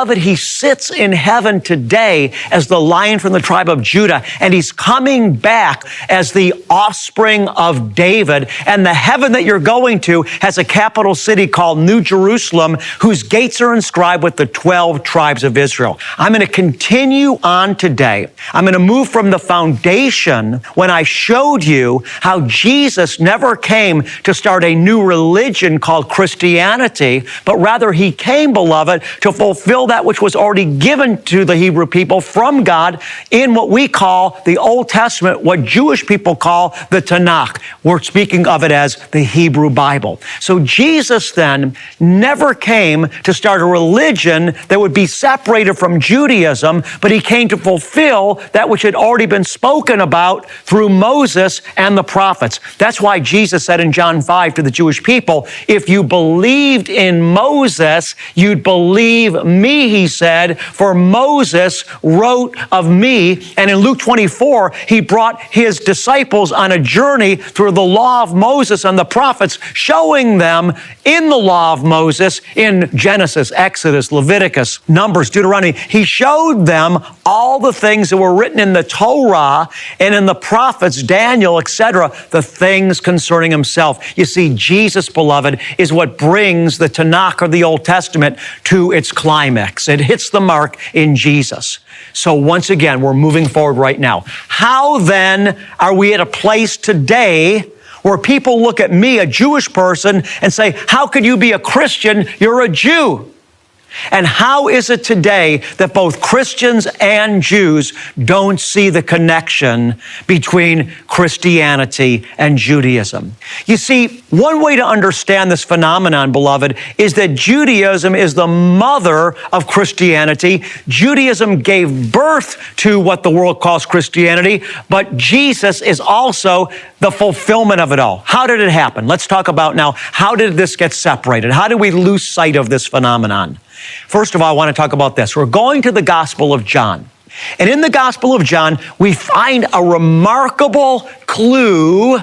Beloved, he sits in heaven today as the Lion from the tribe of Judah, and he's coming back as the offspring of David. And the heaven that you're going to has a capital city called New Jerusalem, whose gates are inscribed with the 12 tribes of Israel. I'm going to continue on today. I'm going to move from the foundation when I showed you how Jesus never came to start a new religion called Christianity, but rather he came, beloved, to fulfill that which was already given to the Hebrew people from God in what we call the Old Testament, what Jewish people call the Tanakh. We're speaking of it as the Hebrew Bible. So Jesus then never came to start a religion that would be separated from Judaism, but he came to fulfill that which had already been spoken about through Moses and the prophets. That's why Jesus said in John 5 to the Jewish people, if you believed in Moses, you'd believe me, he said, for Moses wrote of me. And in Luke 24, he brought his disciples on a journey through the law of Moses and the prophets, showing them in the law of Moses, in Genesis, Exodus, Leviticus, Numbers, Deuteronomy, he showed them all the things that were written in the Torah and in the prophets, Daniel, etc., the things concerning himself. You see, Jesus, beloved, is what brings the Tanakh or the Old Testament to its climax. It hits the mark in Jesus. So once again, we're moving forward right now. How then are we at a place today where people look at me, a Jewish person, and say, how could you be a Christian? You're a Jew. And how is it today that both Christians and Jews don't see the connection between Christianity and Judaism? You see, one way to understand this phenomenon, beloved, is that Judaism is the mother of Christianity. Judaism gave birth to what the world calls Christianity, but Jesus is also the fulfillment of it all. How did it happen? Let's talk about now, how did this get separated? How did we lose sight of this phenomenon? First of all, I want to talk about this. We're going to the Gospel of John. And in the Gospel of John, we find a remarkable clue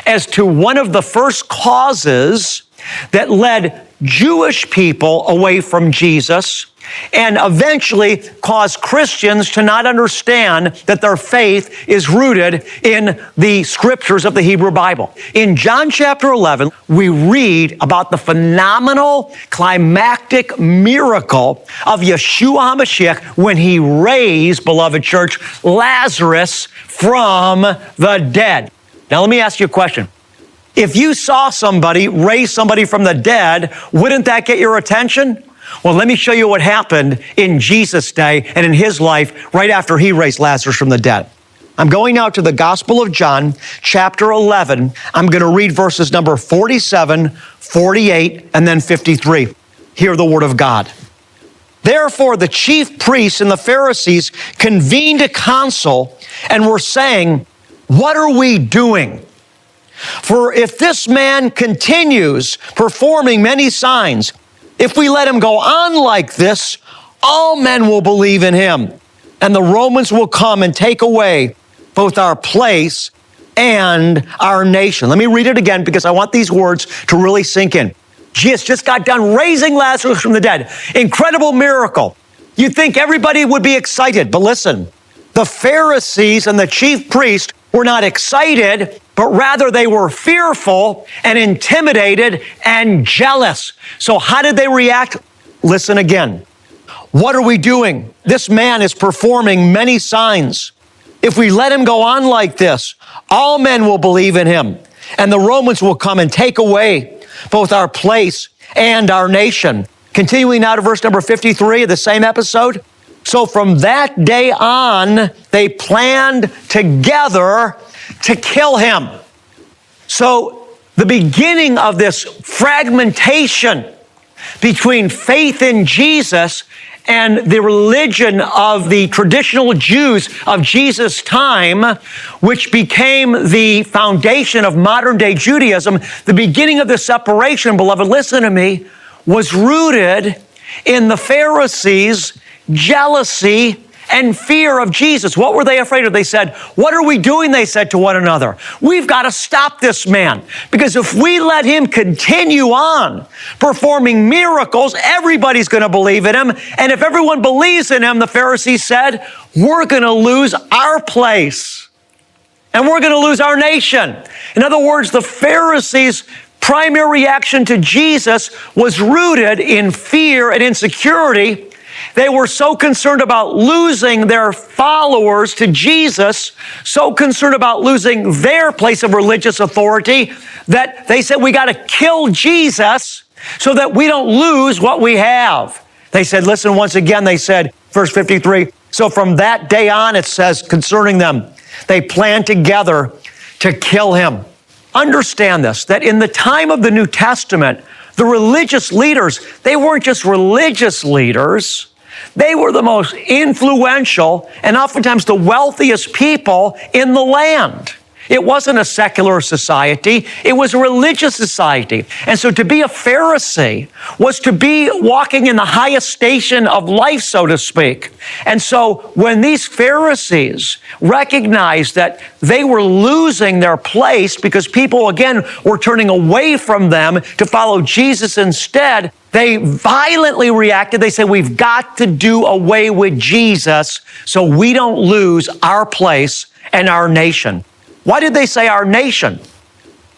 as to one of the first causes that led Jewish people away from Jesus and eventually caused Christians to not understand that their faith is rooted in the scriptures of the Hebrew Bible. In John chapter 11, we read about the phenomenal climactic miracle of Yeshua HaMashiach when he raised, beloved church, Lazarus from the dead. Now let me ask you a question. If you saw somebody raise somebody from the dead, wouldn't that get your attention? Well, let me show you what happened in Jesus' day and in his life right after he raised Lazarus from the dead. I'm going now to the Gospel of John, chapter 11. I'm going to read verses number 47, 48, and then 53. Hear the word of God. Therefore, the chief priests and the Pharisees convened a council and were saying, what are we doing? For if this man continues performing many signs, if we let him go on like this, all men will believe in him, and the Romans will come and take away both our place and our nation. Let me read it again because I want these words to really sink in. Jesus just got done raising Lazarus from the dead. Incredible miracle. You'd think everybody would be excited, but listen, the Pharisees and the chief priests were not excited, but rather they were fearful and intimidated and jealous. So how did they react? Listen again. What are we doing? This man is performing many signs. If we let him go on like this, all men will believe in him, and the Romans will come and take away both our place and our nation. Continuing now to verse number 53 of the same episode. So from that day on, they planned together to kill him. So the beginning of this fragmentation between faith in Jesus and the religion of the traditional Jews of Jesus' time, which became the foundation of modern day Judaism, the beginning of the separation, beloved, listen to me, was rooted in the Pharisees' jealousy and fear of Jesus. What were they afraid of? They said, what are we doing? They said to one another. We've got to stop this man, because if we let him continue on performing miracles, everybody's going to believe in him. And if everyone believes in him, the Pharisees said, we're going to lose our place and we're going to lose our nation. In other words, the Pharisees' primary reaction to Jesus was rooted in fear and insecurity. They were so concerned about losing their followers to Jesus, so concerned about losing their place of religious authority, that they said, we got to kill Jesus so that we don't lose what we have. They said, listen, once again, they said, verse 53, so from that day on, it says concerning them, they planned together to kill him. Understand this, that in the time of the New Testament, the religious leaders, they weren't just religious leaders, they were the most influential and oftentimes the wealthiest people in the land. It wasn't a secular society, it was a religious society. And so to be a Pharisee was to be walking in the highest station of life, so to speak. And so when these Pharisees recognized that they were losing their place because people, again, were turning away from them to follow Jesus instead, they violently reacted. They said, we've got to do away with Jesus so we don't lose our place and our nation. Why did they say our nation?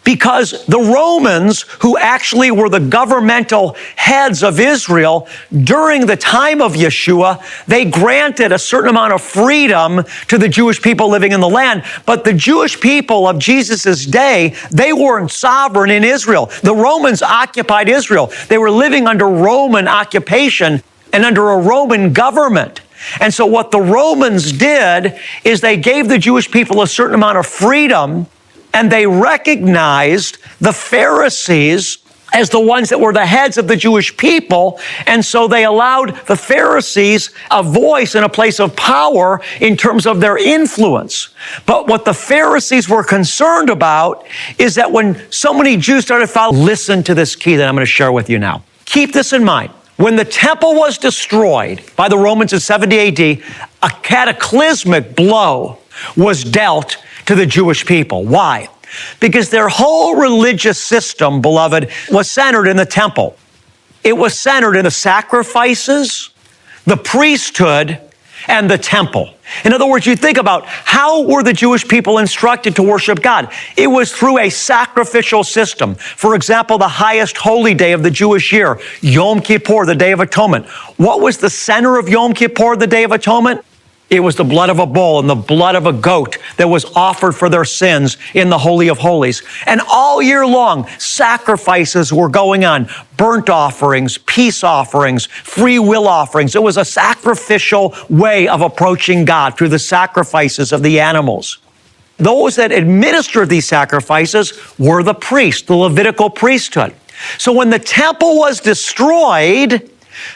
Because the Romans, who actually were the governmental heads of Israel during the time of Yeshua, they granted a certain amount of freedom to the Jewish people living in the land. But the Jewish people of Jesus' day, they weren't sovereign in Israel. The Romans occupied Israel. They were living under Roman occupation and under a Roman government. And so what the Romans did is they gave the Jewish people a certain amount of freedom, and they recognized the Pharisees as the ones that were the heads of the Jewish people. And so they allowed the Pharisees a voice and a place of power in terms of their influence. But what the Pharisees were concerned about is that when so many Jews started following, listen to this key that I'm going to share with you now. Keep this in mind. When the temple was destroyed by the Romans in 70 AD, a cataclysmic blow was dealt to the Jewish people. Why? Because their whole religious system, beloved, was centered in the temple. It was centered in the sacrifices, the priesthood, and the temple. In other words, you think about how were the Jewish people instructed to worship God? It was through a sacrificial system. For example, the highest holy day of the Jewish year, Yom Kippur, the Day of Atonement. What was the center of Yom Kippur, the Day of Atonement? It was the blood of a bull and the blood of a goat that was offered for their sins in the Holy of Holies. And all year long, sacrifices were going on. Burnt offerings, peace offerings, free will offerings. It was a sacrificial way of approaching God through the sacrifices of the animals. Those that administered these sacrifices were the priests, the Levitical priesthood. So when the temple was destroyed,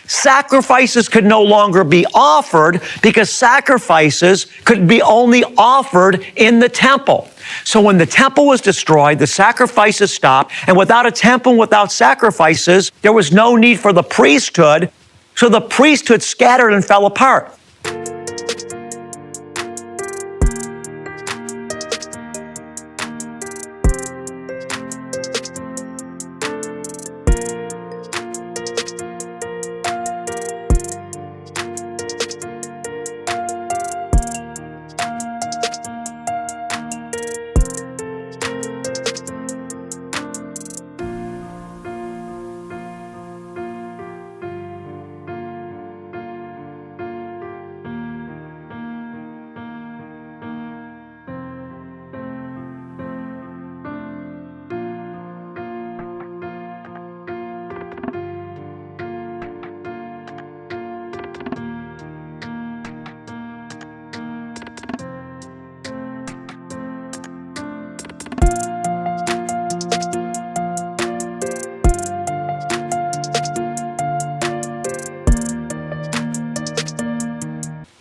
sacrifices could no longer be offered because sacrifices could be only offered in the temple. So when the temple was destroyed, the sacrifices stopped, and without a temple and without sacrifices, there was no need for the priesthood, so the priesthood scattered and fell apart.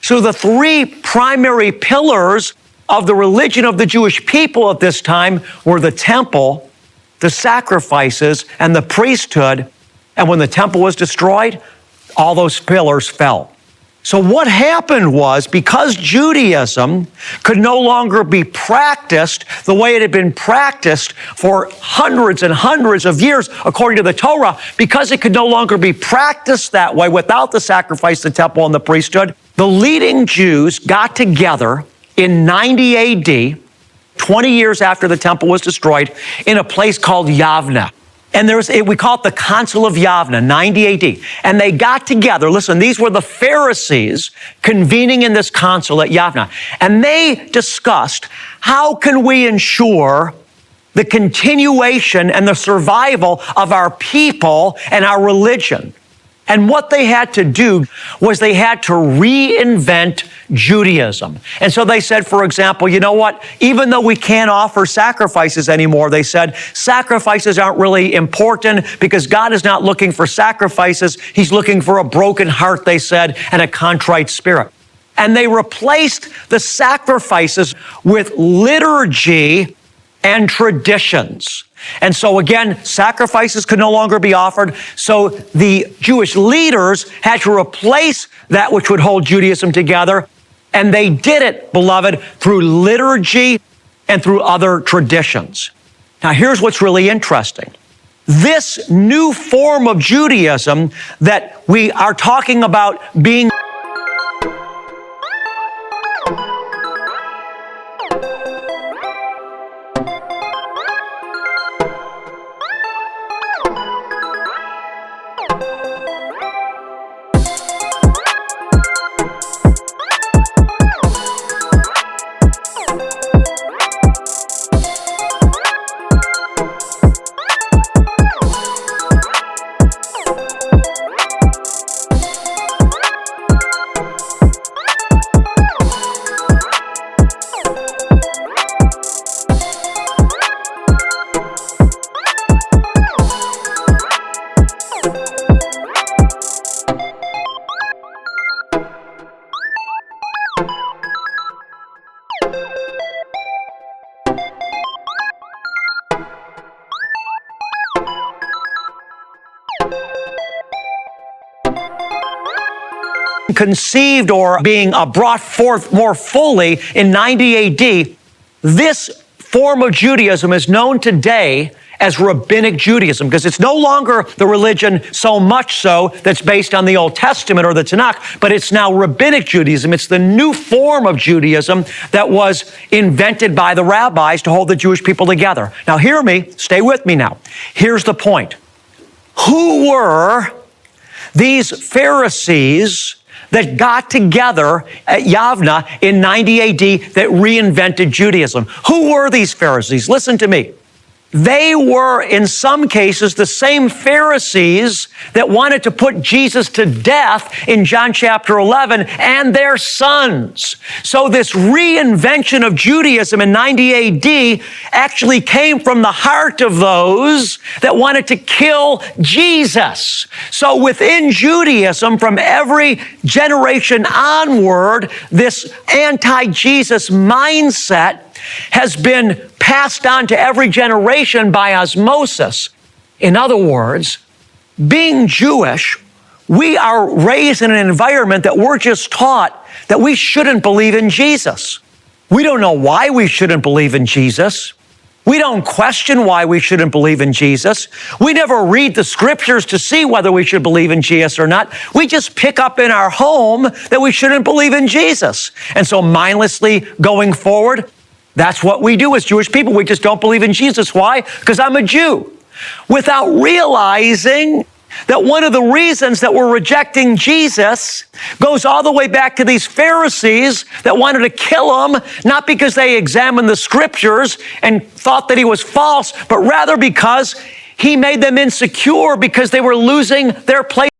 So the three primary pillars of the religion of the Jewish people at this time were the temple, the sacrifices, and the priesthood. And when the temple was destroyed, all those pillars fell. So what happened was, because Judaism could no longer be practiced the way it had been practiced for hundreds and hundreds of years according to the Torah, because it could no longer be practiced that way without the sacrifice, the temple, and the priesthood, the leading Jews got together in 90 AD, 20 years after the temple was destroyed, in a place called Yavna. And we call it the Council of Yavna, 90 AD. And they got together. Listen, these were the Pharisees convening in this council at Yavna. And they discussed, how can we ensure the continuation and the survival of our people and our religion? And what they had to do was they had to reinvent Judaism. And so they said, for example, you know what? Even though we can't offer sacrifices anymore, they said, sacrifices aren't really important because God is not looking for sacrifices. He's looking for a broken heart, they said, and a contrite spirit. And they replaced the sacrifices with liturgy and traditions. And so again, sacrifices could no longer be offered. So the Jewish leaders had to replace that which would hold Judaism together. And they did it, beloved, through liturgy and through other traditions. Now, here's what's really interesting. This new form of Judaism that we are talking about being conceived or being brought forth more fully in 90 AD, this form of Judaism is known today as Rabbinic Judaism, because it's no longer the religion so much so that's based on the Old Testament or the Tanakh, but it's now Rabbinic Judaism. It's the new form of Judaism that was invented by the rabbis to hold the Jewish people together. Now hear me, stay with me now. Here's the point. Who were these Pharisees that got together at Yavna in 90 AD that reinvented Judaism? Who were these Pharisees? Listen to me. They were, in some cases, the same Pharisees that wanted to put Jesus to death in John chapter 11 and their sons. So this reinvention of Judaism in 90 AD actually came from the heart of those that wanted to kill Jesus. So within Judaism, from every generation onward, this anti-Jesus mindset has been passed on to every generation by osmosis. In other words, being Jewish, we are raised in an environment that we're just taught that we shouldn't believe in Jesus. We don't know why we shouldn't believe in Jesus. We don't question why we shouldn't believe in Jesus. We never read the scriptures to see whether we should believe in Jesus or not. We just pick up in our home that we shouldn't believe in Jesus. And so mindlessly going forward, that's what we do as Jewish people. We just don't believe in Jesus. Why? Because I'm a Jew. Without realizing that one of the reasons that we're rejecting Jesus goes all the way back to these Pharisees that wanted to kill him, not because they examined the scriptures and thought that he was false, but rather because he made them insecure because they were losing their place